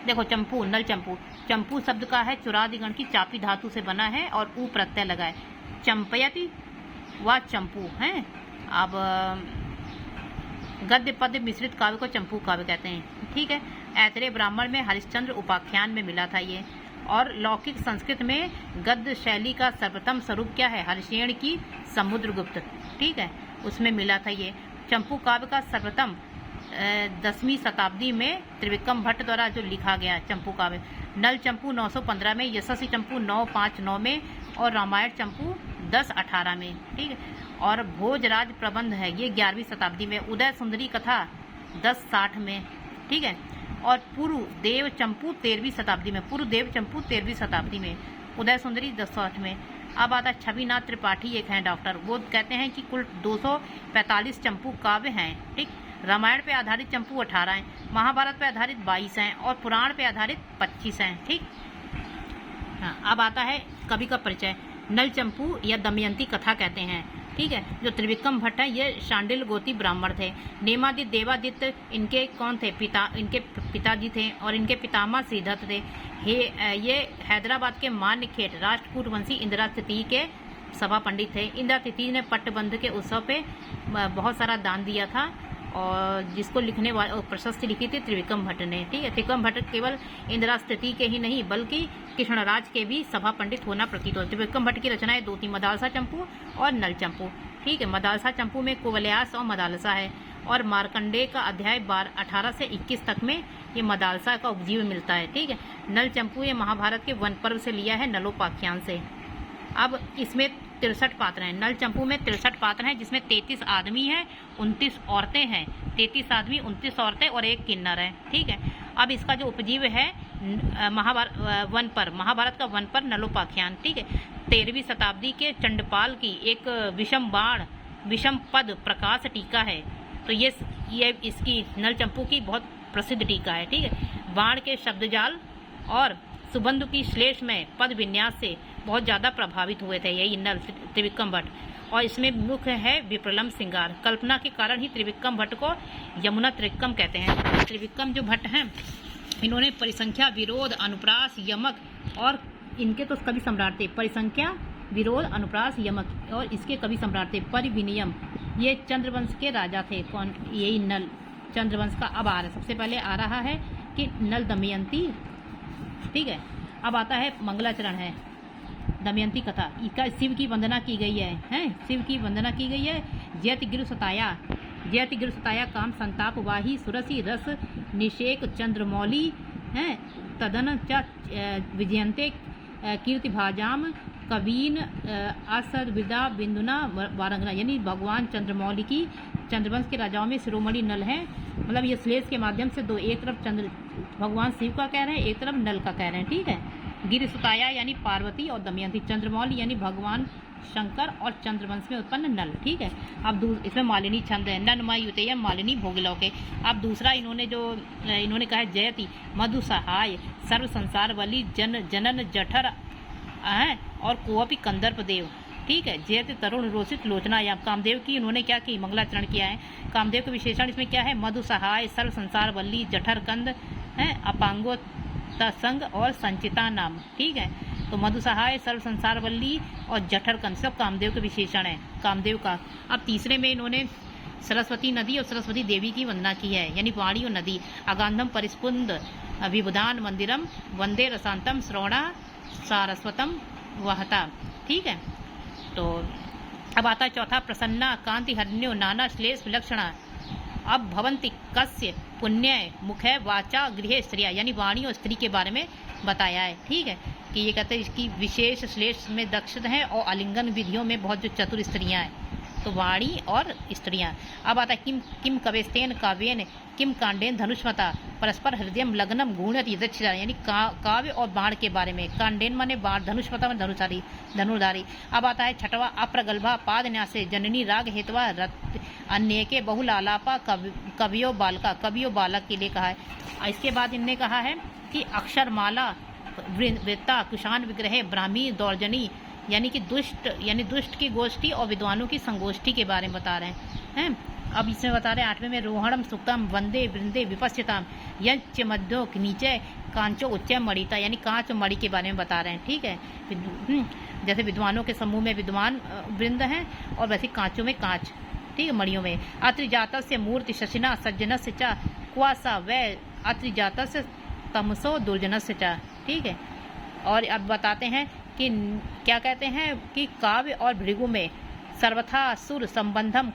देखो चंपू, नल चंपू, चंपू शब्द का है चुरादिगण की चापी धातु से बना है और ऊ प्रत्यय लगा है। चंपयति व चंपू है। अब गद्य पद्य मिश्रित काव्य को चंपू काव्य कहते हैं। ठीक है। ऐतरेय ब्राह्मण में हरिश्चंद्र उपाख्यान में मिला था ये। और लौकिक संस्कृत में गद्य शैली का सर्वप्रथम स्वरूप क्या है? हरिशेन की समुद्रगुप्त। ठीक है, उसमें मिला था ये। चंपू काव्य का सर्वप्रथम 10वीं शताब्दी में त्रिविक्रम भट्ट द्वारा जो लिखा गया चंपू काव्य। नल चंपू 915 में, यशस्वी चंपू 959 में और रामायण चंपू 1018 में। ठीक है। और भोजराज प्रबंध है ये 11वीं शताब्दी में। उदय सुंदरी कथा 1060 में। ठीक है। और पूर्व देव चंपू 13वीं शताब्दी में, पूर्व देव चंपू 13वीं शताब्दी में, उदय सुंदरी 1060 में। अब आता छविनाथ त्रिपाठी एक हैं डॉक्टर, वो कहते हैं कि कुल 245 चंपू काव्य हैं। ठीक। रामायण पे आधारित चंपू 18 हैं, महाभारत पे आधारित 22 हैं और पुराण पे आधारित 25 हैं। ठीक। हाँ, अब आता है कवि का परिचय। नल चंपू या दमयंती कथा कहते हैं। ठीक है। जो त्रिविक्रम भट्ट है ये शांडिल गोती ब्राह्मण थे। नेमादित्य देवादित्य इनके कौन थे? इनके पिताजी थे और इनके पितामह श्रीदत्त थे। ये हैदराबाद के मान्यखेट राष्ट्रकूट वंशी इंदिरा तृतीय के सभा पंडित थे। इंदिरा तृतीय ने पट्टबंध के उत्सव पे बहुत सारा दान दिया था और जिसको लिखने वाले प्रशस्ति लिखी थी त्रिविक्रम भट्ट ने। ठीक है। त्रिविक्रम भट्ट केवल इंदिरा तृतीय के ही नहीं बल्कि कृष्णराज के भी सभा पंडित होना प्रतीत होता है। त्रिविक्रम भट्ट की रचनाएं दो थी, मदालसा चंपू और नल चंपू। ठीक है। मदालसा चंपू में कुवलयास और मदालसा है और मार्कंडेय का अध्याय 18 से 21 तक में ये मदालसा का उपजीव मिलता है। ठीक है। नल चंपू ये महाभारत के वन पर्व से लिया है, नलोपाख्यान से। अब इसमें 63 पात्र हैं। नल चंपू में 63 पात्र हैं जिसमें 33 आदमी हैं, 29 औरतें हैं। 33 आदमी, 29 औरतें और एक किन्नर है। ठीक है। अब इसका जो उपजीव है महाभारत का वन पर नलोपाख्यान। ठीक है। 13वीं शताब्दी के चंडपाल की एक विषम पद प्रकाश टीका है। तो ये इसकी नल चंपू की बहुत प्रसिद्ध टीका है। ठीक है। बाण के शब्दजाल और सुबंधु की श्लेष में पद विन्यास से बहुत ज़्यादा प्रभावित हुए थे यही नल त्रिविक्रम भट्ट। और इसमें मुख्य है विप्रलम्ब श्रृंगार। कल्पना के कारण ही त्रिविक्रम भट्ट को यमुना त्रिविक्रम कहते हैं। त्रिविक्रम जो भट्ट हैं इन्होंने परिसंख्या, विरोध, अनुप्रास, यमक और इनके तो कवि सम्राट थे। परिसंख्या, विरोध, अनुप्रास, यमक और इसके कवि सम्राट थे। परिविनियम ये चंद्रवंश के राजा थे। कौन? यही नल चंद्रवंश का। अब आ रहा है, सबसे पहले आ रहा है कि नल दमयंती। ठीक है। अब आता है मंगलाचरण है, दमयंती कथा। इसका शिव की वंदना की गई है, शिव की वंदना की गई है। जयति गिरु सताया काम संताप वाही सुरसी रस निषेक चंद्रमौली हैं तदन च विजयंते कीर्ति भाजाम कवीन असदविदा बिंदुना वारंगना। यानी भगवान चंद्रमौली की चंद्रवंश के राजाओं में शिरोमणि नल है। मतलब ये श्लेष के माध्यम से दो, एक तरफ भगवान शिव का कह रहे हैं, एक तरफ नल का कह रहे हैं। ठीक है। गिर सुताया यानी पार्वती और दमयंती, चंद्रमौली यानी भगवान शंकर और चंद्रवंश में उत्पन्न नल। ठीक है। अब इसमें मालिनी छंद है, नन्मा युतेय मालिनी भोगलौके। अब दूसरा इन्होंने कहा है जयति मधु सहाय सर्व संसार वली जनन जठर और कोवपी कंदर्प देव। ठीक है। जयति तरुण रोषित लोचना या कामदेव की इन्होंने क्या की? मंगलाचरण किया है। कामदेव का विशेषण इसमें क्या है? मधु सहाय सर्व संसार वल्ली जठर कंद है अपांगो तसंग और संचिता नाम। ठीक है। तो मधु सहाय सर्व संसार वल्ली और जठर कंद सब कामदेव के विशेषण है, कामदेव का। अब तीसरे में इन्होंने सरस्वती नदी और सरस्वती देवी की वंदना की है, यानी वाणी और नदी। अगांधम परिस्पुंद विबुधान मंदिरम वंदे रसांतम श्रवणा सारस्वतम वहता। ठीक है। तो अब आता है चौथा, प्रसन्ना कांति हरण्यो नाना श्लेष विलक्षणा। अब भवंती कस्य पुण्य मुखे वाचा गृह स्त्रिया, यानी वाणी और स्त्री के बारे में बताया है। ठीक है। कि ये कहते हैं इसकी विशेष श्लेष में दक्ष हैं और आलिंगन विधियों में बहुत जो चतुर स्त्रियां हैं, तो वाणी और स्त्रियां। अब आता है किम कवेस्तेन काव्येन किम कांडेन धनुष्मता परस्पर हृदय लग्नम गुणत यदच्छा, यानी काव्य और बाण के बारे में। कांडेन माने बाण, धनुष्मता माने धनुर्धारी। अब आता है छठवा, अप्रगल्भा पाद न्यासे जननी राग हेतवा अन्य के बहुल आलापा कवियो बालक के लिए कहा है। इसके बाद इनने कहा है कि अक्षरमाला वृत्ता कुशान विग्रह ब्राह्मी दौर्जनी, यानी कि दुष्ट की गोष्ठी और विद्वानों की संगोष्ठी के बारे में बता रहे हैं। अब इसमें बता रहे हैं 8वें में रोहणम सुक्तम वंदे वृंदे विपश्चिताम यंच मध्यो नीचे कांचो उच्च मणिता, यानी कांच और मणि के बारे में बता रहे हैं। ठीक है, जैसे विद्वानों के समूह में विद्वान वृंद हैं और वैसे कांचों में कांच, ठीक है, मणियों में। अत्रिजात से मूर्ति शशिना सज्जन से चा क्वासा व अत्रिजात से तमसो दुर्जन से चा। ठीक है, और अब बताते हैं कि क्या कहते हैं कि काव्य और भृगु में सर्वथा सुर संबंधम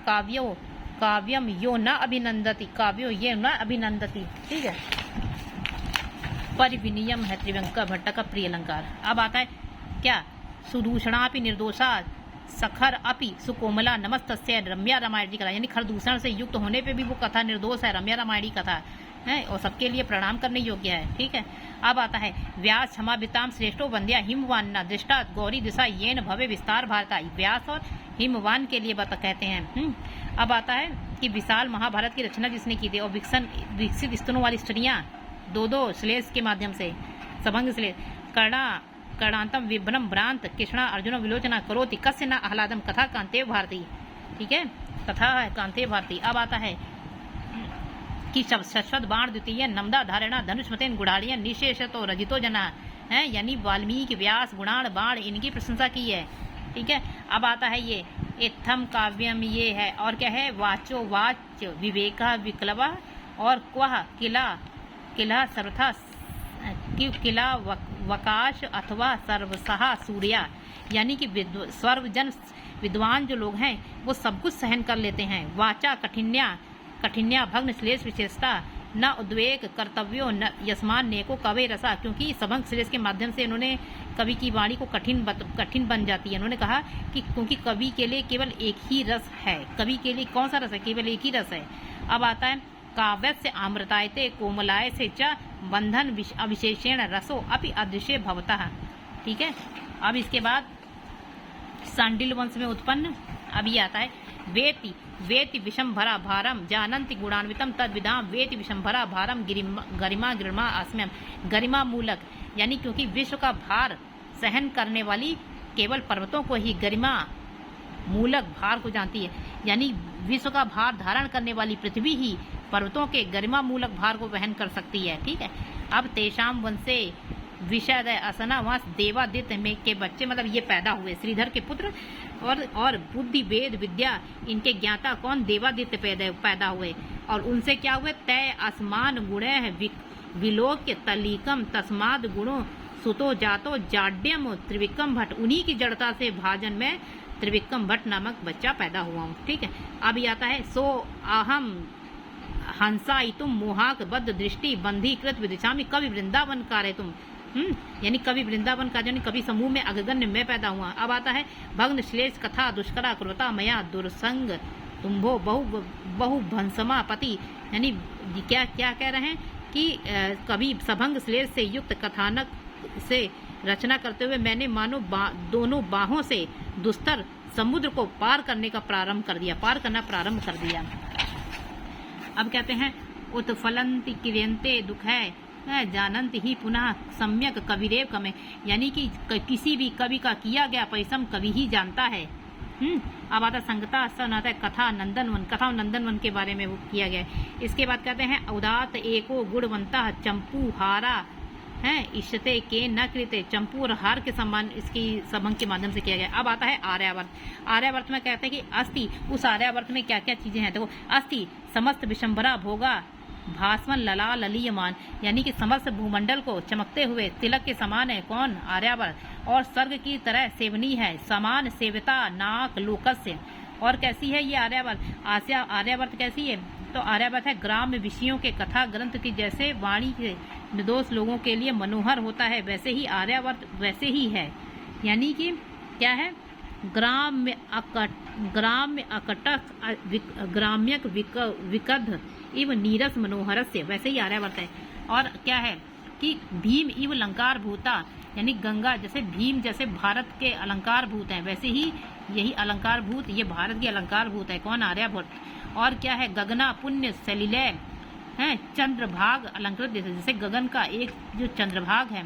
काव्यम यो न अभिनंदति, काव्यो ये न अभिनंदति। ठीक है, परिविनियम है त्रिवंका भट्ट का प्रिय अलंकार। अब आता है क्या, सुदूषणापि निर्दोषा सखर अपि सुकोमला नमस्तस्य रम्या रामायणी कथा, यानी खरदूषण से युक्त होने पे भी वो कथा निर्दोष है, रम्या रामायणी कथा है और सबके लिए प्रणाम करने योग्य है। ठीक है, अब आता है व्यास क्षमाभिताम श्रेष्ठो वंद्या हिमवान्ना दृष्टा गौरी दिशा येन भवे विस्तार भारता, व्यास और हिमवान के लिए कहते हैं। अब आता है कि विशाल महाभारत की रचना जिसने की थी और विकसित स्तनों वाली स्त्रियां दो श्लेष के माध्यम से सबंग श्लेष कर्णांतम विभ्रम भ्रांत कृष्णा अर्जुन विलोचना करोति कस्य न आह्लादम कथा कांतेव भारती। ठीक है, कथा है कांतेव भारती। अब आता है कि शश्वत बाण द्वितीय नमदा धारणा धनुष्मतेन गुढ़ाड़ियन निशेषतो रजितो जना है, यानी वाल्मीकि व्यास गुणाण बाण इनकी प्रशंसा की है। ठीक है, अब आता है ये इत्थम काव्यम, ये है और क्या है, वाचो वाच विवेका विक्लवा और क्वह किला सर्वथा किला वकाश अथवा सर्वसहा सूर्या, यानी कि सर्वजन विद्वान जो लोग हैं वो सब कुछ सहन कर लेते हैं। वाचा कठिन्या भग्न श्लेष विशेषता न उद्वेग कर्तव्यो न यस्मान नेको कवे रसा, क्योंकि सबंग श्लेष के माध्यम से इन्होंने कवि की वाणी को कठिन बन जाती है। उन्होंने कहा कि क्योंकि कवि के लिए केवल एक ही रस है, कवि के लिए कौन सा रस है, केवल एक ही रस है। अब आता है काव्य से आमृतायते कोमलाय से च बंधन अविशेषेण रसो अपि अदृश्य भवतः। ठीक है, अब इसके बाद सांडिल वंश में उत्पन्न अब ये आता है वेति विषंभरा भारम जानन्ति गुणान्वितम तद्विदाम वेति विषंभरा भारम गरिमा अस्म्यम, गरिमा मूलक, यानी क्योंकि विश्व का भार सहन करने वाली केवल पर्वतों को ही गरिमा मूलक भार को जानती है, यानी विश्व का भार धारण करने वाली पृथ्वी ही पर्वतों के गरिमा मूलक भार को वहन कर सकती है। ठीक है, अब तेषाम वंशे विषय असना वंश देवादित्य में के बच्चे, मतलब ये पैदा हुए श्रीधर के पुत्र और बुद्धि वेद विद्या इनके ज्ञाता कौन, देवादित्य पैदा हुए और उनसे क्या हुए, तय आसमान गुणे विलोक्य तलीकम तस्माद गुणों सुतो जातो जाड्यम त्रिविक्रम भट्ट, उन्हीं की जड़ता से भाजन में त्रिविक्रम भट्ट नामक बच्चा पैदा हुआ हूँ। ठीक है, अब ये आता है सो अहम हंसा तुम मोहाक बद्ध दृष्टि बंधीकृत विदिशामी कवि वृंदावन कार्य तुम, यानी कवि वृंदावन का, यानी कवि समूह में अग्रगण्य में पैदा हुआ। अब आता है भग्न श्लेष कथा दुष्करा कृता मया दुर्संग तुम्भो बहु भंसमा पति, यानी क्या क्या कह रहे हैं कि कवि सभंग श्लेष से युक्त कथानक से रचना करते हुए मैंने मानो दोनों बाहों से दुस्तर समुद्र को पार करना प्रारंभ कर दिया। अब कहते हैं उत्फलंति क्रियंते दुख है जानंत ही पुनः सम्यक कविरेव कमे, यानी कि किसी भी कवि का किया गया परिश्रम कवि ही जानता है। अब आता संगता सन आता है कथा नंदनवन के बारे में वो किया गया। इसके बाद कहते हैं उदात एको गुणवंता चंपू हारा है इष्टते के न कृते, चंपू और हार के सम्मान इसकी सबंग के माध्यम से किया गया। अब आता है आर्यावर्त में कहते हैं कि अस्ति, उस आर्यावर्त में क्या क्या चीजें हैं, देखो अस्ति समस्त विशंभरा भोगा भास्वन लला ललीयमान, यानी कि समस्त भूमंडल को चमकते हुए तिलक के समान है कौन, आर्यावर्त, और स्वर्ग की तरह सेवनी है समान सेवता नाक लोकस्य। और कैसी है ये आर्यावर्त कैसी है, तो आर्यावर्त है ग्राम्य विषयों के कथा ग्रंथ की जैसे वाणी के निर्दोष लोगों के लिए मनोहर होता है वैसे ही आर्यावर्त वैसे ही है, यानी कि क्या है ग्राम्य अकटक ग्राम्यक विकध इव नीरस मनोहरस्य, वैसे ही आर्यावर्त है। और क्या है कि भीम इव अलंकार भूता, यानी गंगा जैसे भीम जैसे भारत के अलंकार भूत है वैसे ही यही अलंकार भूत ये भारत के अलंकार भूत है कौन, आर्यावर्त। और क्या है गगना पुण्य सलिलय है चंद्रभाग अलंकृत, जैसे गगन का एक जो चंद्रभाग है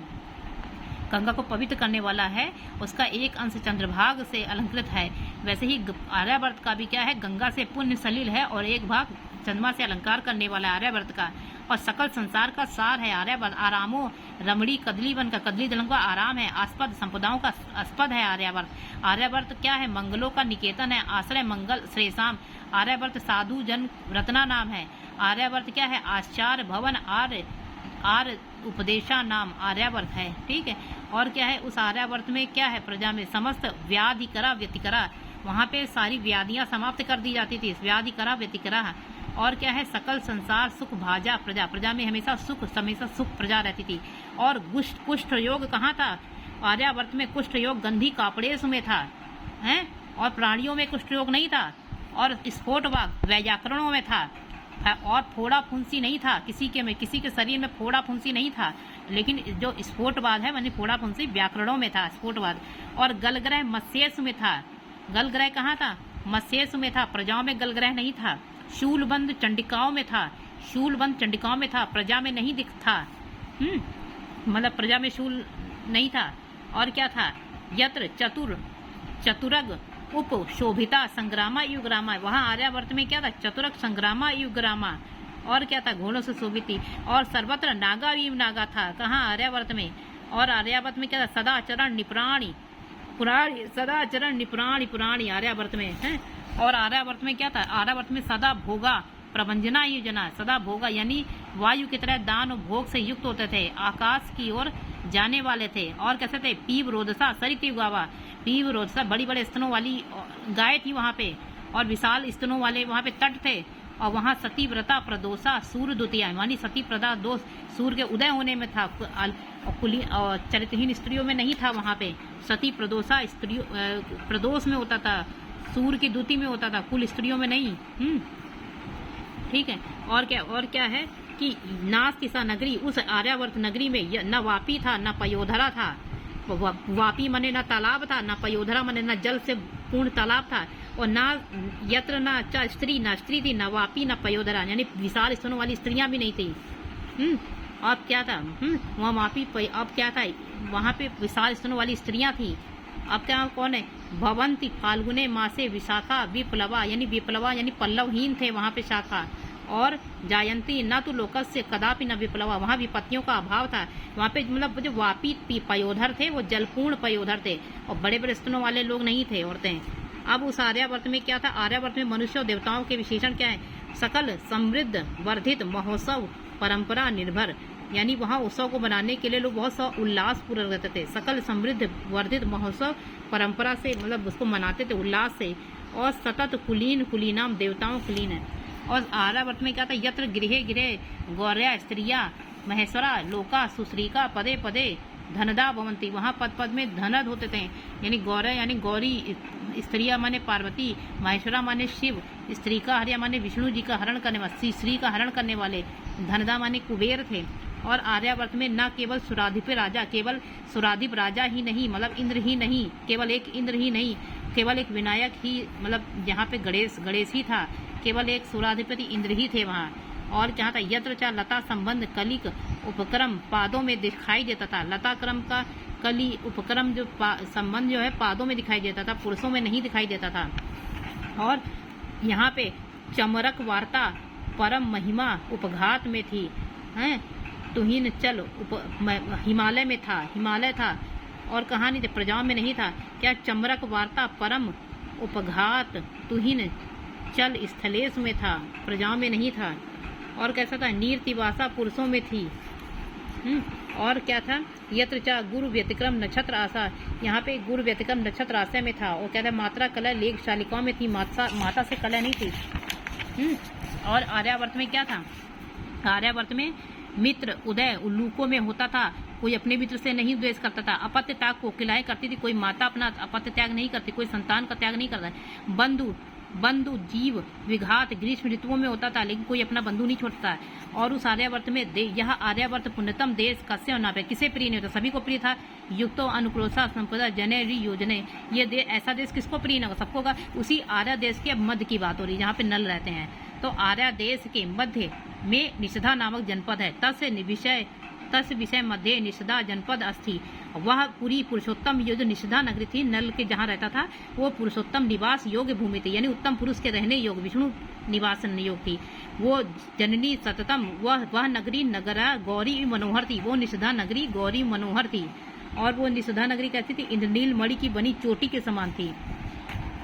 गंगा को पवित्र करने वाला है, उसका एक अंश चंद्रभाग से अलंकृत है। वैसे ही आर्यावर्त का भी क्या है, गंगा से पुण्य सलिल है और एक भाग चंद्रमा से अलंकार करने वाला है आर्यावर्त का। और सकल संसार का सार है आर्यावर्त। आरामो रमणी कदली वन का, कदली दलम का आराम है। आस्पद संपदाओं का आस्पद है आर्यावर्त। आर्यावर्त क्या है, मंगलों का निकेतन है। आश्रय मंगल श्रेषाम। आर्यावर्त साधु जन रत्ना नाम है। आर्यावर्त क्या है, आचार्य भवन आर्य उपदेशा नाम आर्यावर्त है। ठीक है। और क्या है, उस आर्यावर्त में क्या है, प्रजा में समस्त व्याधिकरा व्यतिकरा, वहाँ पे सारी व्याधियाँ समाप्त कर दी जाती थी। व्याधिकरा व्यतिकरा। और क्या है, सकल संसार सुख भाजा प्रजा, प्रजा में हमेशा सुख प्रजा रहती थी। और कुष्ठ योग कहाँ था, आर्यावर्त में कुष्ठ योग गंधी कापड़ेश में था हैं। और प्राणियों में कुष्ठ योग नहीं था। और स्फोटवाग व्याकरणों में था। और फोड़ा फुंसी नहीं था किसी के शरीर में फोड़ा फुंसी नहीं था। लेकिन जो स्फोटवाद है मानी फोड़ा फुंसी व्याकरणों में था स्फोटवाद। और गलग्रह मत्स्येश में था। गलग्रह कहाँ था, मत्स्येश में था, प्रजाओं में गलग्रह नहीं था। शूलबंद चंडिकाओं में था। शूलबंद चंडिकाओं में था, प्रजा में नहीं दिख था। मतलब प्रजा में शूल नहीं था। और क्या था, यत्र चतुरग उप शोभिता संग्रामा युग्रामा, वहाँ आर्यावर्त में क्या था, चतुरक संग्रामा युग्रामा। और क्या था, घोड़ों से शोभित थी। और सर्वत्र नागा वीव नागा था, कहाँ, आर्यावर्त में। और आर्यावर्त में क्या था, सदाचरण निप्राणी पुराणी, सदाचरण निप्राणी पुराणी आर्यावर्त में है। और आर्यावर्त में क्या था, आर्यावर्त में सदा भोगा प्रबंजना योजना, सदा भोगा यानी वायु की तरह दान और भोग से युक्त होते थे, आकाश की ओर जाने वाले थे। और कैसे थे, पीव रोदसा सरित गावा, पीव रोदसा बड़ी बड़े स्तनों वाली गाय थी वहाँ पे। और विशाल स्तनों वाले वहाँ पे तट थे। और वहाँ सती व्रता प्रदोषा सूर्य द्वितीया, मानी सती प्रदा दोष सूर्य के उदय होने में था। और चरित्रहीन स्त्रियों में नहीं था वहाँ पे। सती प्रदोषा स्त्रियों प्रदोष में होता था, सूर्य की द्वितीय में होता था, कुल स्त्रियों में नहीं। ठीक है। और क्या है कि नास्तिसा नगरी, उस आर्यावर्त नगरी में न वापी था न पयोधरा था। वापी मने न तालाब था, न पयोधरा मने न जल से पूर्ण तालाब था। और न यत्र न स्त्री थी, न वापी न पयोधरा, यानी विशाल स्तनों वाली स्त्रियां भी नहीं थी। अब क्या था, वहाँ वापी अब क्या था, वहाँ पे विशाल स्तनों वाली स्त्रियां थी। अब क्या कौन है, भवंती फाल्गुने मासे विशाखा विप्लवा, यानी पल्लवहीन थे वहाँ पे शाखा। और जायंती न तो लोकस्य कदापि न विप्लवा, वहाँ विपत्तियों का अभाव था। वहाँ पे मतलब जो वापी पयोधर थे वो जलपूर्ण पयोधर थे, और बड़े बड़े स्तनों वाले लोग नहीं थे, औरतें। अब उस आर्यावर्त में क्या था, आर्यावर्त में मनुष्य और देवताओं के विशेषण क्या है, सकल समृद्ध वर्धित महोत्सव परंपरा निर्भर, यानी वहाँ उत्सव को बनाने के लिए लोग बहुत सा उल्लास पूर्वक रहते थे। सकल समृद्ध वर्धित महोत्सव परंपरा से मतलब उसको मनाते थे उल्लास से। और सतत कुलीनाम, देवताओं कुलीन है। और आर्यावर्त में क्या था, यत्र गृहे गौर्या स्त्रिया महेश्वरा लोका सुश्रीका पदे पदे धनदा भवंती, वहाँ पद पद में धनद होते थे। यानी गौर्या यानी गौरी, स्त्रिया माने पार्वती, महेश्वरा माने शिव, स्त्री का हरिया माने विष्णु जी का हरण करने वाले, श्री का हरण करने वाले, धनदा माने कुबेर थे। और आर्यावर्त में न केवल सुराधिप राजा, केवल सुराधिप राजा ही नहीं, मतलब इंद्र ही नहीं, केवल एक इंद्र ही नहीं, केवल एक विनायक ही, मतलब यहाँ पे गणेश ही था, केवल एक सुराधिपति इंद्र ही थे वहाँ। और जहाँ था यत्र चा लता संबंध कलिक उपक्रम पादों में दिखाई देता था। लता क्रम का कली उपक्रम जो संबंध जो है पादों में दिखाई देता था, पुरुषों में नहीं दिखाई देता था। और यहाँ पे चमरक वार्ता परम महिमा उपघात में थी, हैं तुहिन चल हिमालय में था, हिमालय था। और कहानी प्रजाओं में नहीं था। क्या चमरक वार्ता परम उपघात तुहिन चल स्थलेश में था, प्रजाओं में नहीं था। और कैसा था, नीरतिवासा पुरुषों में थी। और क्या था, यत्र चा गुरु व्यतिक्रम नक्षत्र आशा, यहाँ पे गुरु व्यतिक्रम नक्षत्र आशा में था। और क्या था, मात्रा कला लेख शालिकाओं में थी, माता से कला नहीं थी। और आर्यावर्त में क्या था, आर्यावर्त में मित्र उदय उल्लूकों में होता था, कोई अपने मित्र से नहीं द्वेष करता था। अपत्य त्याग कोकिलाएं करती थी, कोई माता अपना अपत्य त्याग नहीं करती, कोई संतान का त्याग नहीं करता। बंधु जीव विघात ग्रीष्म ऋतुओं में होता था, लेकिन कोई अपना बंधु नहीं छोड़ता। और उस आर्यावर्त में यह आर्यावर्त पुण्यतम देश कस्य न पे, किसे प्रिय नहीं होता, सभी को प्रिय था। युक्तो अनुक्रोशा संपदा जने योजने, ये ऐसा देश किसको प्रिय न होगा, सबको का। उसी आर्या देश के मध्य की बात हो रही है, जहाँ पे नल रहते हैं। तो आर्या देश के मध्य में निषधा नामक जनपद है, तस्य विषय तस् विषय मध्य निषदा जनपद अस्थि। वह पूरी पुरुषोत्तम ये जो निषदा नगरी थी, नल के जहाँ रहता था, वो पुरुषोत्तम निवास योग्य भूमि थी, यानी उत्तम पुरुष के रहने योग्य, विष्णु निवास योग थी। वो जननी सततम, वह नगरी नगरा गौरी मनोहर थी। वो निषदा नगरी गौरी मनोहर थी। और वो निषदा नगरी कैसी थी? इंद्रनील मणि की बनी चोटी के समान थी।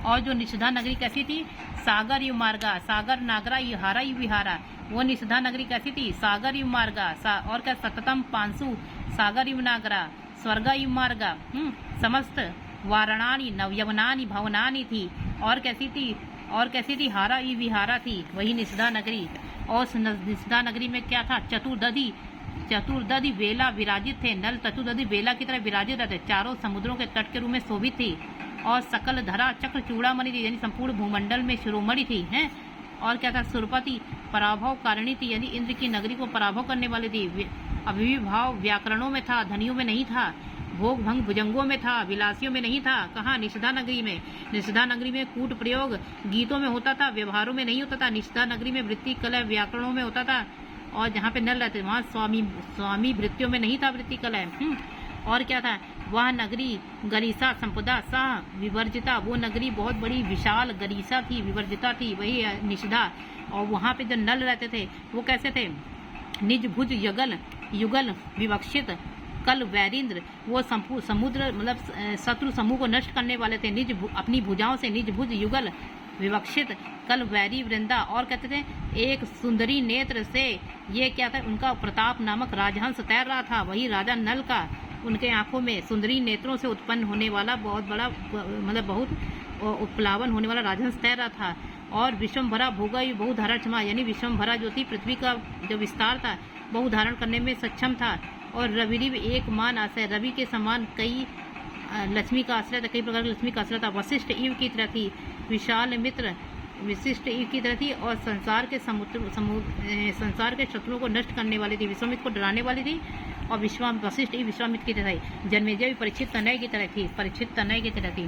और जो निषदा नगरी कैसी थी? सागर यु मार्गा, सागर नागरा यु हारा यु विहारा। वो निषदा नगरी कैसी थी? सागर यु मार्गा, और क्या? सततम पांसु सागर यु नागरा, स्वर्गा यु मार्गा, समस्त वारणानी नवयवनानी भवनानी थी। और कैसी थी? और कैसी थी? हारा यु विहारा थी, वही निषदा नगरी। और निषदा नगरी में क्या था? चतुर्दधि वेला विराजित थे। नल चतुर्दधि वेला की तरह विराजित रहते, चारों समुद्रों के तट के रूप में शोभित थी। और सकल धरा चक्र चूड़ामणि थी, यानी संपूर्ण भूमंडल में शिरोमणि थी, हैं। और क्या था? सुरपति पराभव कारिणी थी, यानी इंद्र की नगरी को पराभव करने वाली थी। अभिभाव व्याकरणों में था, ध्वनियों में नहीं था। भोग भंग भुजंगों में था, विलासियों में नहीं था। कहाँ? निषदा नगरी में। निषदा नगरी में कूट प्रयोग गीतों में होता था, व्यवहारों में नहीं होता था। निषदा नगरी में वृत्ति कलह व्याकरणों में होता था। और जहाँ पे नल रहते वहाँ स्वामी वृत्तियों में नहीं था वृत्ति कलह। और क्या था? वह नगरी गरीसा संपदा सा विवर्जिता। वो नगरी बहुत बड़ी विशाल गरीसा थी, विवर्जिता थी, वही निषदा। और वहाँ पे जो नल रहते थे वो कैसे थे? निज भुज युगल विवक्षित कल वैरिंद्र। वो समुद्र मतलब शत्रु समूह को नष्ट करने वाले थे। अपनी भुजाओं से निज भुज युगल विवक्षित कल वैरी वृंदा। और कहते थे एक सुंदरी नेत्र से, ये क्या था? उनका प्रताप नामक राजहंस तैर रहा था, वही राजा नल का। उनके आंखों में सुंदरी नेत्रों से उत्पन्न होने वाला बहुत बड़ा मतलब बहुत उपलावन होने वाला राजहंस तैर रहा था। और विश्वम्भरा भोगा बहुधारण क्षमा, यानी विश्वम्भरा जो थी पृथ्वी का जो विस्तार था बहुधारण करने में सक्षम था। और रविरिव एक मान आश्रय, रवि के समान कई लक्ष्मी का आश्रय था, कई प्रकार की लक्ष्मी का आश्रय था। वशिष्ठ इव की तरह थी, विशाल मित्र विशिष्ट इव की तरह थी। और संसार के शत्रुओं को नष्ट करने वाली थी, विश्वामित्र को डराने वाली थी। और वशिष्ठ इव विश्वामित्र की तरह थी। जन्मेजय परीक्षित तनय की तरह थी, परीक्षित तनय की तरह थी,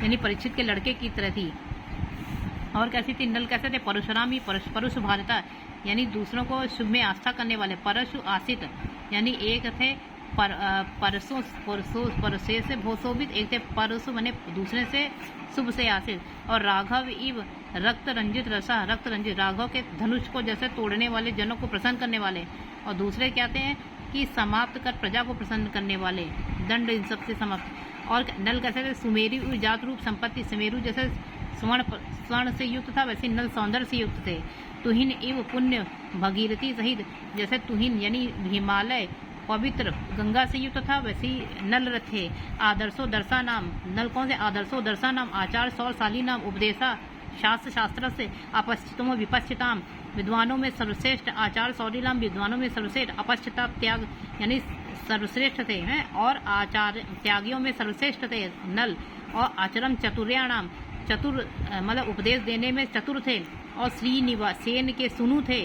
यानी परीक्षित के लड़के की तरह थी। और कैसी थी? नल कैसे थे? परशुरामी परुष भारता, यानी दूसरों को शुभ में आस्था करने वाले। परशु आसित, यानी एक थे परसे से भोशोभित, एक थे परशु माने दूसरे से शुभ से आसित। और राघव इव रक्त रंजित रसा, रक्त रंजित, राघव के धनुष को जैसे तोड़ने वाले, जनों को प्रसन्न करने वाले। और दूसरे कहते हैं कि समाप्त कर प्रजा को प्रसन्न करने वाले, दंड इन सबसे समाप्त। और नल कैसे थे? सुमेरु जात रूप संपत्ति, सुमेरु जैसे स्वर्ण से युक्त था, वैसे नल सौंदर्य से युक्त थे। तुहिन इव पुण्य भगीरथी सहित, जैसे तुहिन यानी हिमालय पवित्र गंगा से युक्त था, वैसे ही नल थे। आदर्शो दर्शा नाम, नल कौन से? आदर्शो दर्शा नाम, आचार सौरशाली नाम, उपदेशा शास्त्र से, अपश्चितों विपश्चिताम, विद्वानों में सर्वश्रेष्ठ। आचार सौरी नाम, विद्वानों में सर्वश्रेष्ठ। अपश्चिता त्याग, यानी सर्वश्रेष्ठ थे, हैं। और आचार त्यागियों में सर्वश्रेष्ठ थे नल। और आचरम चतुर्याणाम, चतुर मतलब उपदेश देने में चतुर थे। और श्रीनिवासेन के सुनु थे,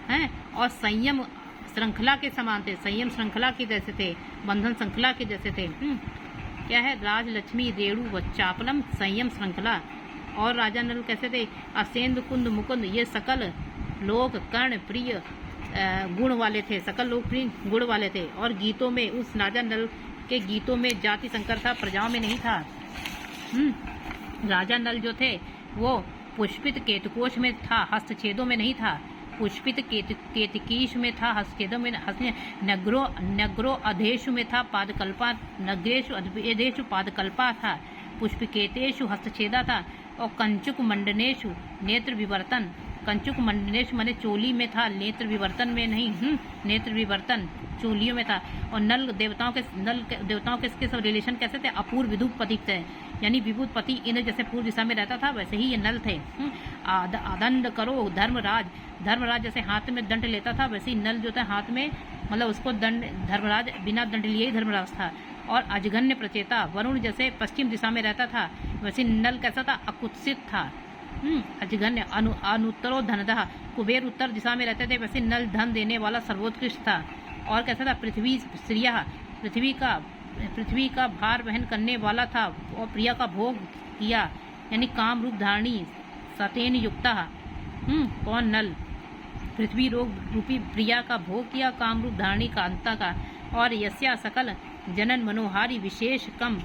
हैं। और संयम श्रृंखला के समान थे, संयम श्रृंखला के जैसे थे, बंधन श्रृंखला के जैसे थे। क्या है? राजलक्ष्मी रेणु व चापलम संयम श्रृंखला। और राजा नल कैसे थे? असेंद कुंद मुकुंद, ये सकल लोक कर्ण प्रिय गुण वाले थे, सकल लोकप्रिय गुण वाले थे। और गीतों में, उस राजा नल के गीतों में जाति संकर था, प्रजाओं में नहीं था। राजा नल जो थे वो पुष्पित केतकोश में था, हस्तछेदों में नहीं था। पुष्पित केतकीश में था, हस्तछेदों में। नगरो अधेशु में था, पादकल्पा, नगरेशु अधेशु पादकल्पा था। पुष्पिकेतेषु हस्तछेदा था। और कंचुक मंडनेशु नेत्र विवर्तन, कंचुक मंडनेशु माने चोली में था, नेत्र विवर्तन में नहीं। नेत्र विवर्तन चोलियों में था। और नल देवताओं के सब रिलेशन कैसे थे? अपूर्व विद्युत पति थे, यानी विभूत पति इंद्र जैसे पूर्व दिशा में रहता था, वैसे ही ये नल थे। दंड करो धर्मराज जैसे हाथ में दंड लेता था, वैसे ही नल जो था हाथ में मतलब उसको दंड, धर्मराज बिना दंड लिए ही धर्मराज था। और अजगन्य प्रचेता, वरुण जैसे पश्चिम दिशा में रहता था, वैसे नल कैसा था? अकुत्सित था। अजगन्य। अनुत्तरो धनदह, कुबेर उत्तर दिशा में रहते थे, वैसे नल धन देने वाला सर्वोत्कृष्ट था। और कैसा था? पृथ्वी श्रिया, पृथ्वी का भार वहन करने वाला था। और प्रिया का भोग किया, यानी काम रूप धारणी। सतेन युक्ता, कौन? नल। पृथ्वी रोग रूपी प्रिया का भोग किया, कामरूप धारणी कांता का, और यस्या सकल जनन मनोहारी विशेष कम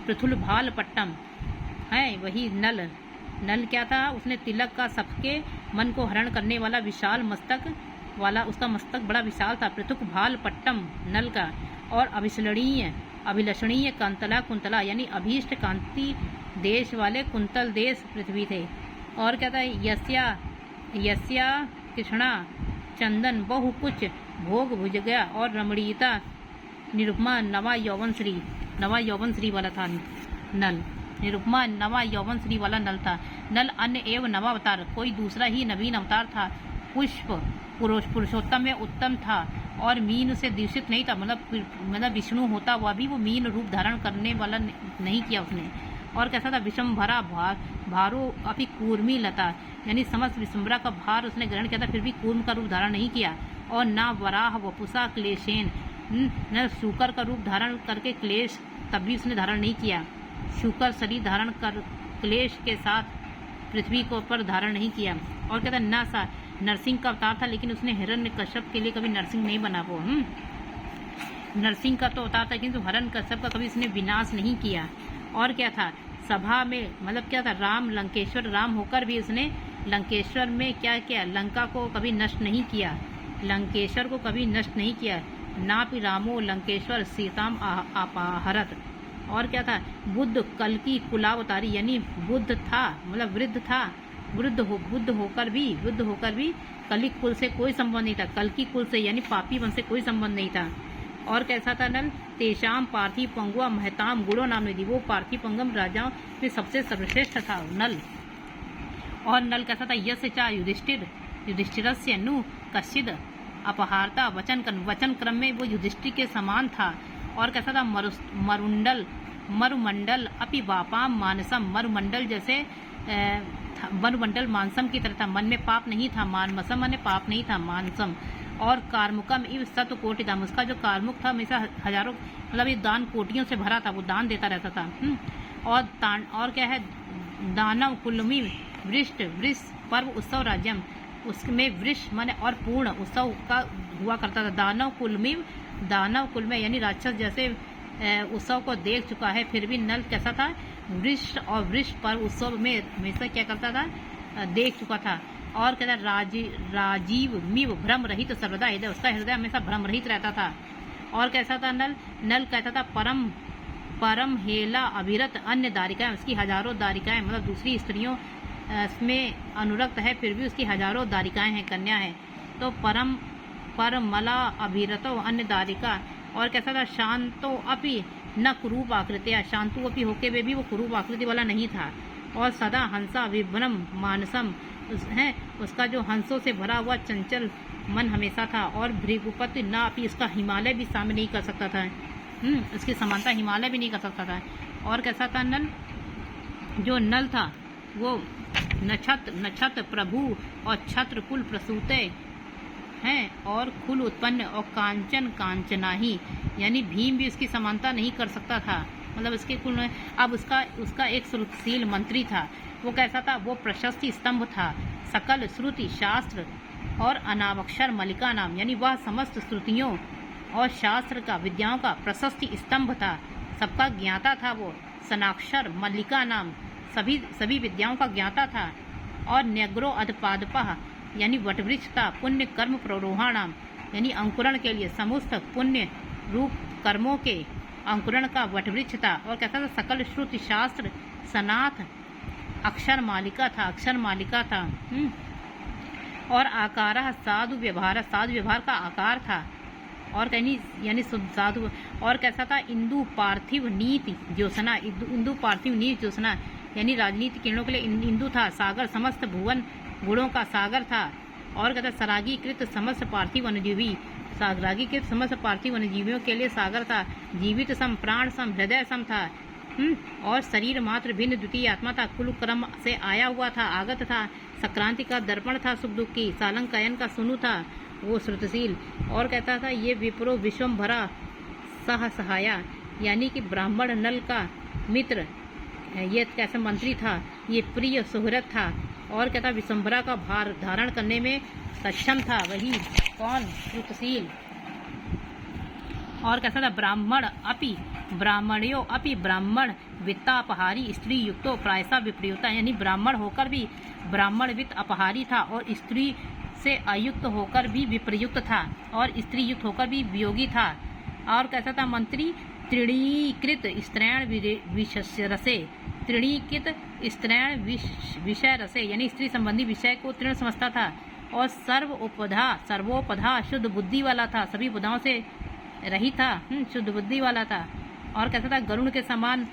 पृथुल भाल पट्टम है वही नल। नल क्या था? उसने तिलक का सबके मन को हरण करने वाला विशाल मस्तक वाला, उसका मस्तक बड़ा विशाल था। पृथुक भाल पट्टम नल का, और अभिलषणीय कांतला कुंतला यानी अभीष्ट कांति देश वाले कुंतल देश पृथ्वी थे। और क्या था? यस्या कृष्णा चंदन बहु कुछ भोग भुज गया, और रमणीयता निरुपमा नवा यौवन श्री वाला था नल। निरुपमा नवा यौवन श्री वाला नल था। नल अन्य एवं नवावतार, कोई दूसरा ही नवीन अवतार था। पुष्प पुरुषोत्तम में उत्तम था, और मीन से दूषित नहीं था। मतलब विष्णु होता वह भी वो मीन रूप धारण करने वाला नहीं किया उसने। और कैसा था? विषम भरा भारो अभी कूर्मी लता, यानी समस्त विषुम्बरा का भार उसने ग्रहण किया था, फिर भी कूर्म का रूप धारण नहीं किया। और ना वराह वपुषा क्लेशेन, न शूकर का रूप धारण करके क्लेश तब भी उसने धारण नहीं किया। शूकर शरीर धारण कर क्लेश के साथ पृथ्वी को पर धारण नहीं किया। और कहता न सा नरसिंह का अवतार था, लेकिन उसने हिरण्यकश्यप के लिए कभी नरसिंह नहीं बना वो। नरसिंह का तो अवतार था, किंतु हिरण्यकश्यप का कभी उसने विनाश नहीं किया। और क्या था? सभा में मतलब क्या था? राम लंकेश्वर राम होकर भी उसने लंकेश्वर में क्या किया? लंका को कभी नष्ट नहीं किया, लंकेश्वर को कभी नष्ट नहीं किया। नापि रामो लंकेश्वर सीताम अपहरत। और क्या था? बुद्ध कल की कुलावतारी, यानी बुद्ध था मतलब वृद्ध था, बुद्ध होकर भी कली कुल से कोई संबंध नहीं था, कल की कुल से यानी पापी वंश से कोई संबंध नहीं था। और कैसा था नल? तेषाम पार्थिव पंगुआ महताम गुणो नाम निधि, वो पार्थिव पंगम राजाओं में सबसे सर्वश्रेष्ठ था नल। और नल कैसा था? यश चा युधिष्ठिरस्य नु कश्चिद अपहारता वचन क्रम में वो युधिष्ठिर के समान था। और कैसा था? मरुमंडल अपि वापाम मानसम, मरुमंडल जैसे मरुमंडल मानसम की तरह था, मन में पाप नहीं था। मानसम माने पाप नहीं था, मानसम। और कार्मुकम इव सत कोटि दाम, उसका जो कार्मुक था हमेशा हजारों मतलब ये दान कोटियों से भरा था, वो दान देता रहता था। और क्या है? दानव कुलमी वृष्ट पर्व उत्सव राज्यम, उसमें वृष माने और पूर्ण उत्सव का हुआ करता था। दानव कुल में यानी राक्षस जैसे उत्सव को देख चुका है, फिर भी नल कैसा था? वृष पर्व उत्सव में हमेशा क्या करता था? देख चुका था। और कहता राजीव मिव भ्रम रहित सर्वदा हृदय, उसका हृदय हमेशा भ्रम रहित रहता था। और कैसा था नल कहता था परम हेला अभिरत अन्य दारिकाएं, उसकी हजारों दारिकाएं मतलब दूसरी स्त्रियों में अनुरक्त है, फिर भी उसकी हजारों दारिकाएं हैं, कन्या है। तो परमला अभिरतो अन्य दारिका। और कैसा था? शांतो अपि न कुरूप आकृतिया, शांतु अपि होके वे भी वो कुरूप आकृति वाला नहीं था। और सदा हंसा विभ्रम मानसम है, उसका जो हंसों से भरा हुआ चंचल मन हमेशा था। और भृगुपति ना अपि, इसका हिमालय भी सामने नहीं कर सकता था, इसकी समानता हिमालय भी नहीं कर सकता था। और कैसा था नल? जो नल था वो नक्षत्र प्रभु और छत्र कुल प्रसूते हैं, और कुल उत्पन्न और कांचना ही, यानी भीम भी उसकी समानता नहीं कर सकता था, मतलब इसके कुल में। अब उसका एक श्रुतिशील मंत्री था, वो कैसा था? वो प्रशस्ति स्तंभ था, सकल श्रुति शास्त्र और अनावक्षर मलिका नाम, यानी वह समस्त श्रुतियों और शास्त्र का विद्याओं का प्रशस्ति स्तंभ था, सबका ज्ञाता था। वो सनाक्षर मल्लिका नाम, सभी विद्याओं का ज्ञाता था। और न्यग्रो अधपादपः यानी वटवृक्ष था, पुण्य कर्म प्रोरोहाणाम यानी अंकुरण के लिए समस्त पुण्य रूप कर्मों के अंकुरण का वटवृक्ष था। और कहता था सकल श्रुति शास्त्र सनाथ अक्षर मालिका था। और आकार साधु व्यवहार का आकार था। और कहीं यानी साधु। और कैसा था? इंदु पार्थिव नीति ज्योत्सना यानी राजनीति किरणों के लिए इंदु था। सागर समस्त भुवन गुणों का सागर था। और कहता सरागीकृत समस्त पार्थिव वन्यजीवियों के लिए सागर था। जीवित सम प्राण सम हृदय सम था। और शरीर मात्र भिन्न द्वितीय आत्मा था, कुल क्रम से आया हुआ था, आगत था, संक्रांति का दर्पण था, सुख दुख की सालंकयन का सुनु था, वो श्रुतशील। और कहता था ये विप्रो विश्वम्भरा सह सहाया यानी कि ब्राह्मण नल का मित्र, ये कैसे मंत्री था, ये प्रिय सुहृद था, और क्या था, विशंभरा का भार धारण करने में सक्षम था। वही कौन, श्रुतशील। और कैसा था, ब्राह्मण्यो अपि ब्राह्मण वित्तापहारी स्त्री युक्तो प्रायसा विप्रयुक्ता, यानी ब्राह्मण होकर भी ब्राह्मण वित्त अपहारी था और स्त्री से अयुक्त होकर भी विप्रयुक्त था और स्त्री युक्त होकर भी वियोगी था। और कैसा था, मंत्री तृणीकृत स्त्रैण विषय रसे, तृणीकृत स्त्रैण विषय रसे, यानी स्त्री संबंधी विषय को तृण समझता था और सर्वोपधा शुद्ध बुद्धि वाला था, सभी बुधाओं से रही था, शुद्ध बुद्धि वाला था। और कैसा था, गरुण के समान।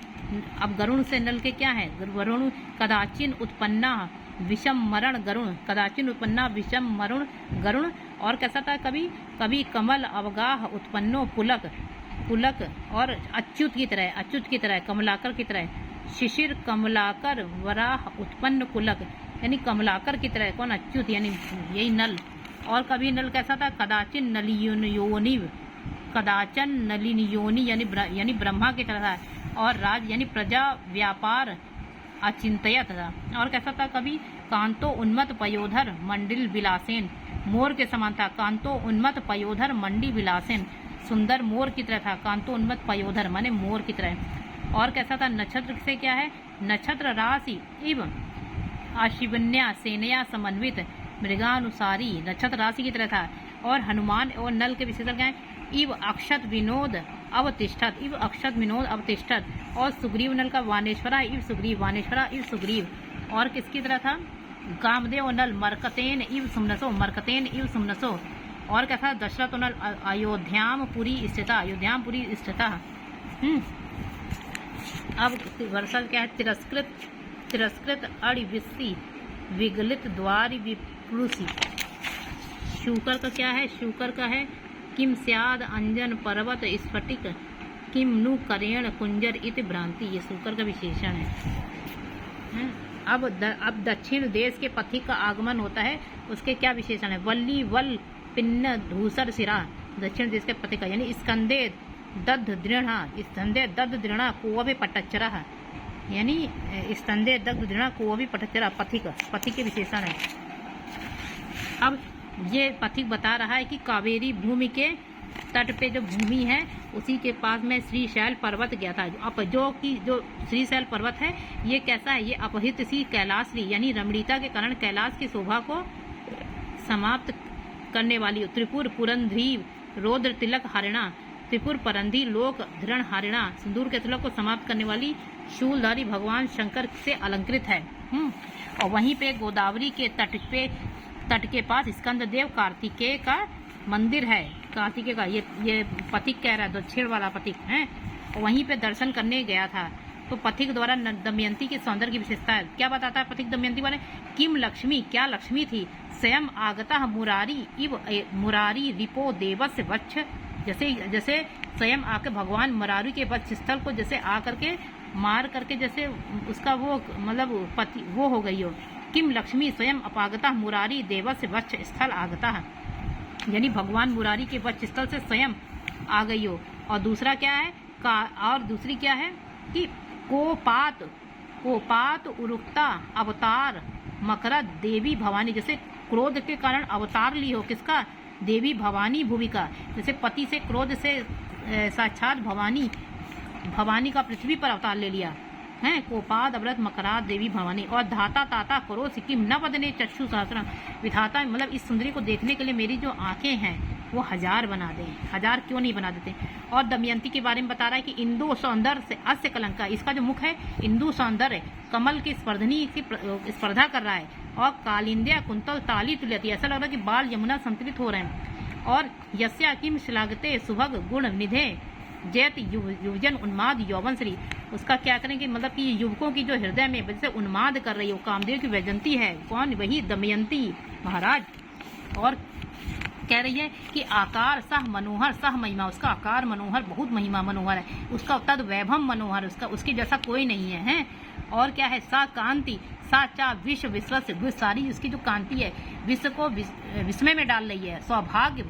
अब गरुण से नल के क्या है, वरुण कदाचिन उत्पन्ना विषम मरण गरुण, कदाचिन उत्पन्ना विषम मरुण गरुण। और कैसा था, कभी कभी कमल अवगाह उत्पन्नो पुलक, पुलक और अच्युत की तरह कमलाकर की तरह, शिशिर कमलाकर वराह उत्पन्न कुलक, यानी कमलाकर की तरह कौन, अच्युत, यानी यही नल। और कभी नल कैसा था, कदाचिन नलियोनिव, कदाचन नलिन योनि, यानी ब्रह्मा की तरह था। और राज यानी प्रजा व्यापार अचिंत्यत था। और कैसा था, कभी कांतो उन्मत पयोधर मंडिल विलासेन, मोर के समान था, कांतो उन्मत पयोधर मंडी विलासेन, सुंदर मोर की तरह था, कांतो उन्मत पयोधर माने मोर की तरह। और कैसा था, नक्षत्र से क्या है, नक्षत्र राशि इव आशिवन्या सेनया समन्वित मृगानुसारी, नक्षत्र राशि की तरह था। और हनुमान और नल के विशेषण क्या है, इव अक्षत विनोद अवतिष्ठत, इव अक्षत विनोद अवतिष्ठत। और सुग्रीव नल का वानेश्वरा इव सुग्रीव, वानेश्वरा इव सुग्रीव। और किसकी तरह था, कामदेव नल मरकतेन इव सुमनसो, मरकतेन इव सुमनसो। और क्या था, दशरथ नल अयोध्याम पुरी स्थिता, अयोध्याम पुरी स्थिता। अब वर्षा क्या है, तिरस्कृत अड़िविस्सी विगलित द्वारि विप्रुसी। शूकर का क्या है, शूकर का है किम स्याद अंजन पर्वत स्फटिक किम नु करेण कुंजर इति भ्रांति, ये शूकर का विशेषण है। अब दक्षिण देश के पथिक का आगमन होता है, उसके क्या विशेषण है, वल्ली वल पिन्न धूसर सिरा, दक्षिण देश के पथिक का, यानी स्कंदे दध दृढ़ा, स्कंदे दध दृढ़ा कोवि पटचरा, यानी स्कंदे दध दृढ़ा कोवि पटचरा, पथिक के विशेषण है। अब ये पथिक बता रहा है कि कावेरी भूमि के तट पे जो भूमि है उसी के पास में श्रीशैल पर्वत गया था। जो श्रीशैल पर्वत है ये कैसा है, ये अपहृत सी कैलाश्री, यानी रमणीयता के कारण कैलाश की शोभा को समाप्त करने वाली, त्रिपुर पुरंध्री रौद्र तिलक हरिणा, त्रिपुर परंधी लोक धृण हरिणा, सिंदूर के तिलक को समाप्त करने वाली शूलधारी भगवान शंकर से अलंकृत है। और वहीं पे गोदावरी के तट के पास स्कंददेव कार्तिकेय का मंदिर है, कार्तिकेय का, ये पथिक कह रहा है, दक्षिण वाला पथिक है। और वहीं पे दर्शन करने गया था। तो पथिक द्वारा दमयंती के सौंदर्य की विशेषता है, क्या बताता है पथिक दमयंती वाले, किम लक्ष्मी, क्या लक्ष्मी थी, स्वयं आगता मुरारी इव मुरारी रिपो देवस्य वक्ष, जैसे स्वयं आकर भगवान मुरारी के वक्ष स्थल को जैसे आकर के मार करके जैसे उसका वो मतलब पति वो हो गई हो। किम लक्ष्मी स्वयं अपागता मुरारी देवस्य वक्ष स्थल आगता, यानी भगवान मुरारी के वक्ष स्थल से स्वयं आ गई हो। और दूसरा क्या है, और दूसरी क्या है कि कोपात उरुक्ता अवतार मकरद देवी भवानी, जैसे क्रोध के कारण अवतार ली हो, किसका, देवी भवानी भूमिका, जैसे पति से क्रोध से साक्षात भवानी का पृथ्वी पर अवतार ले लिया है, कोपाद अव्रत मकरात देवी भवानी। और धाता ताता करो सिक्किम न बदने चक्षु सहस्रम, विधाता मतलब इस सुंदरी को देखने के लिए मेरी जो आंखें हैं वो 1000 बना दें, 1000 क्यों नहीं बना देते। और दमयंती के बारे में बता रहा है कि इंदु सौंदर्य से अस्य कलंका, इसका जो मुख है इंदु सौंदर्य कमल की स्पर्धनी की स्पर्धा कर रहा है। और कालिंद्या कुंतल ताली तुल्यति, ऐसा लग रहा है कि बाल यमुना संतुलित हो रहे हैं। और यस्या किम श्लाघते सुभग गुण निधे जयत युवजन उन्माद यौवन श्री, उसका क्या करेंगे मतलब कि युवकों की जो हृदय में जैसे उन्माद कर रही है, वो कामदेव की वैजंती है, कौन, वही दमयंती महाराज। और कह रही है कि आकार सह मनोहर सह महिमा, उसका आकार मनोहर, बहुत महिमा मनोहर है, उसका तद वैभव मनोहर, उसके जैसा कोई नहीं है, हैं? और क्या है, सा कांति सा चा विश्व से, सारी उसकी जो कांति है विश्व को विस्मय में डाल रही है। सौभाग्य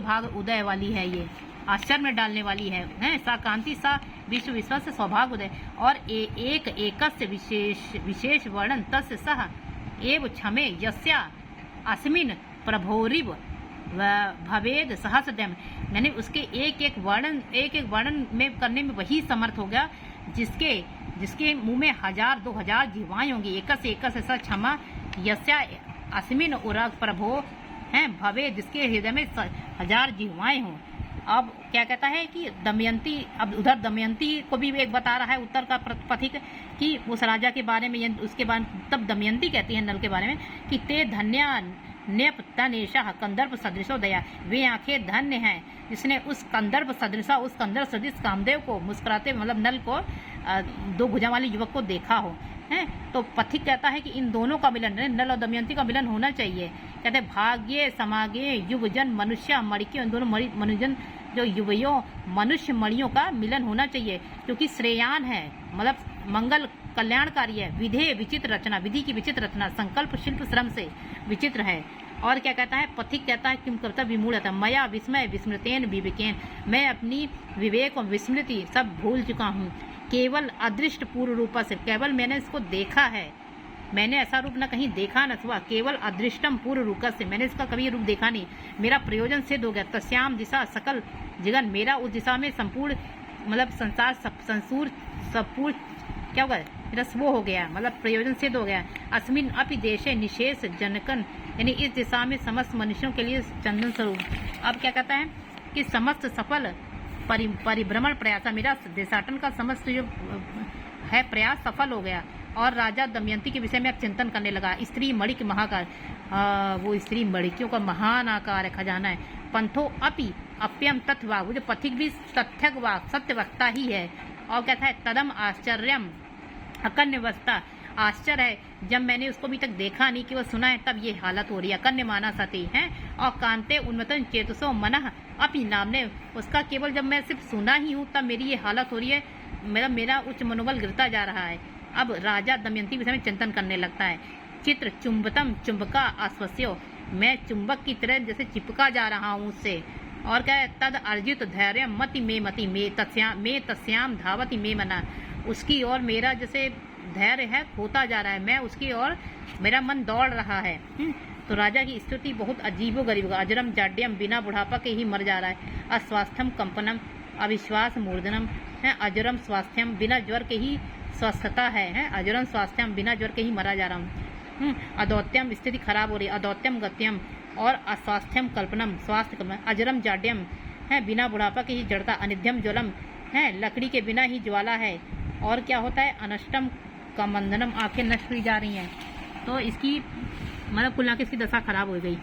भाग उदय वाली है ये, आश्चर्य में डालने वाली है सा कांति सा विश्व विश्व से सौभाग्य उदय और एक एकस्य विशेष वर्णन तस्य सह एव क्षमे यस्या अस्मिन् प्रभोरिव भवेद सहस्रदम। मैंने उसके एक एक वर्णन में करने में वही समर्थ हो गया जिसके मुंह में 1000-2000 जीवाएं होंगी। एकस ऐसा क्षमा यस्या अस्मिन उरग प्रभो हैं भवे, जिसके हृदय में 1000 जीवाएं हों। अब क्या कहता है कि दमयंती, अब उधर दमयंती को भी एक बता रहा है उत्तर का पथिक कि उस राजा के बारे में, उसके बाद तब दमयंती कहती है नल के बारे में कि ते धन्या नेप तनेशा कंदर्प सदृशो दया, वे आंखें धन्य हैं जिसने उस कंदर्प सदृशा, उस कंदर्प सदृश कामदेव को मुस्कुराते, मतलब नल को, दो भुजा वाले युवक को देखा हो है। तो पथिक कहता है कि इन दोनों का मिलन, नल और दमयंती का मिलन होना चाहिए। कहते भाग्य समागे युवजन मनुष्य मणिक्यों, इन दोनों मनुजन जो युवयों मनुष्य मणियों का मिलन होना चाहिए, क्योंकि श्रेयान है, मतलब मंगल कल्याणकारी है। विधेय विचित्र रचना, विधि की विचित्र रचना, संकल्प शिल्प श्रम से विचित्र है। और क्या कहता है पथिक कहता है किम करता विमूढ़ता मया विस्मय विस्मृतेन विवेकेन, मैं अपनी विवेक और विस्मृति सब भूल चुका हूँ। केवल अदृष्ट पूर्व रूप से, केवल मैंने इसको देखा है, मैंने ऐसा रूप न कहीं देखा न छुआ। केवल अदृष्टम पूर्व रूप से, मैंने इसका कभी रूप देखा नहीं। मेरा प्रयोजन सिद्ध हो गया। तस्याम दिशा सकल जगन, मेरा उस दिशा में संपूर्ण, मतलब संसार संपूर्ण क्या होगा, मेरा वो हो गया, मतलब प्रयोजन सिद्ध हो गया। अस्मिन अपि देशे निशेष जनकन, यानी इस दिशा में समस्त मनुष्यों के लिए चंदन स्वरूप। अब क्या कहता है कि समस्त सफल परिभ्रमण प्रयास, मेरा देशाटन का समस्त जो है प्रयास सफल हो गया। और राजा दमयंती के विषय में अब चिंतन करने लगा। स्त्री मणिक महाकार, वो स्त्री मणिकियों का महान आकार है, खजाना है। पंथो अपि अप्यम तथ्वा, वो जो पथिक भी तथ्यक वाक सत्य वक्ता ही है। और कहता है तदम आश्चर्यम अकन्यवस्था, आश्चर्य है जब मैंने उसको अभी तक देखा नहीं, कि वो सुना है, तब ये हालत हो रही है। कन्या माना सती है। और कांते उन्मतन चेतसो मनः अपि नामने, उसका केवल जब मैं सिर्फ सुना ही हूँ तब मेरी ये हालत हो रही है, मेरा उच्च मनोबल गिरता जा रहा है। अब राजा दमयंती विषय में चिंतन करने लगता है। चित्र चुंबतम चुंबका आश्वस्यो, मैं चुंबक की तरह जैसे चिपका जा रहा हूँ उससे। और क्या है तद अर्जित धैर्य मति मे तस्याम धावती मे मना, उसकी ओर मेरा जैसे धैर्य है खोता जा रहा है, मैं उसकी ओर, मेरा मन दौड़ रहा है। तो राजा की स्थिति बहुत अजीबो गरीब, अजरम जाड्यम, बिना बुढ़ापा के ही मर जा रहा है। अस्वास्थ्यम कंपनम, अविश्वास मूर्धनम है। अजरम स्वास्थ्यम, बिना ज्वर के ही स्वस्थता है। अजरम स्वास्थ्यम, बिना ज्वर के ही मरा जा रहा हूँ। अदौत्यम, स्थिति खराब हो रही है। अदौत्यम गत्यम, और अस्वास्थ्यम कल्पनम, स्वास्थ्य कल्पना। अजरम जाड्यम है, बिना बुढ़ापा की ही जड़ता। अनिध्यम ज्वलम है, लकड़ी के बिना ही ज्वाला है। और क्या होता है अनष्टम कमंदनम, आंखें नष्ट हुई जा रही हैं। तो इसकी मतलब कुल इसकी दशा खराब हो गई।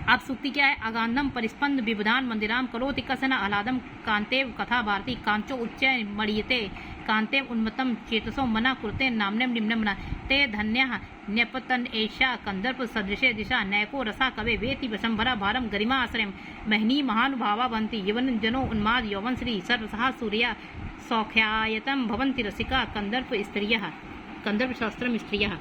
अब सूक्ति क्या है, अगांधम परिस्पंद विबुधान मंदिराम करोति कसन आह्लादम कांतेव कथा भारती कांचो उच्च मणीयते कांतेव उन्मतम चेतसो मना कुरते नामनेम निम्नम मना ते धन्यः न्यपतन एषा कंदर्प सदृशे दिशा नैको रसा कवे वेति वशंभरा भारम गरिमा आश्रयम महनी महानुभावा भवन्ति यवन जनो उन्माद यौवन श्री सर्वसहा सूर्या सौख्यायतम भवन्ति रसिका कंदर्प स्त्रियः कंदर्प शास्त्रम स्त्रियः।